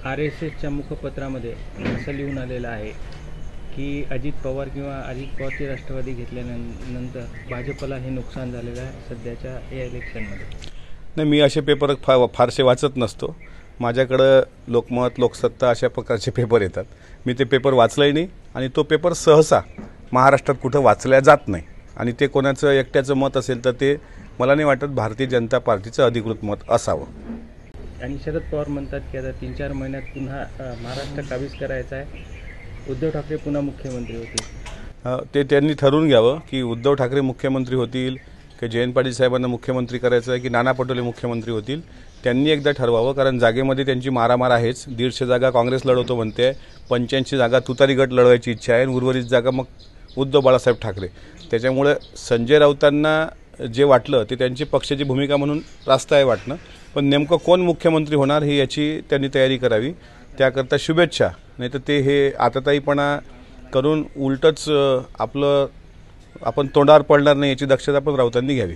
RSSच्या मुखपत्रामध्ये असं लिहून आलेलं आहे की अजित पवार किंवा अजित पवारची राष्ट्रवादी घेतल्यानंतर भाजपला हे नुकसान झालेलं आहे सध्याच्या या इलेक्शनमध्ये. नाही, मी असे पेपर फारसे वाचत नसतो. माझ्याकडं लोकमत, लोकसत्ता अशा प्रकारचे पेपर येतात. मी ते पेपर वाचलंही नाही आणि तो पेपर सहसा महाराष्ट्रात कुठं वाचल्या जात नाही. आणि ते कोणाचं एकट्याचं मत असेल तर ते मला नाही वाटत भारतीय जनता पार्टीचं अधिकृत मत असावं. आणि शरद पवार म्हणतात की आता 3-4 महिन्यात पुन्हा महाराष्ट्र काबीज करायचा आहे, उद्धव ठाकरे पुन्हा मुख्यमंत्री होतील. ते त्यांनी ठरवून घ्यावं की उद्धव ठाकरे मुख्यमंत्री होतील की जयंत पाटील साहेबांना मुख्यमंत्री करायचं आहे की नाना पटोले मुख्यमंत्री होतील. त्यांनी एकदा ठरवावं, कारण जागेमध्ये त्यांची मारामार आहेच. 150 जागा काँग्रेस लढवतो म्हणते, 85 जागा तुतारी गट लढवायची इच्छा आहे आणि उर्वरित जागा मग उद्धव बाळासाहेब ठाकरे. त्याच्यामुळे संजय राऊतांना जे वाटलं ते त्यांची पक्षाची भूमिका म्हणून रास्त आहे वाटणं, पण नेमकं कोण मुख्यमंत्री होणार ही याची त्यांनी तयारी करावी. त्याकरता शुभेच्छा. नाही तर ते हे आताताईपणा करून उलटच आपण तोंडावर पडणार नाही याची दक्षता पण राऊतांनी घ्यावी.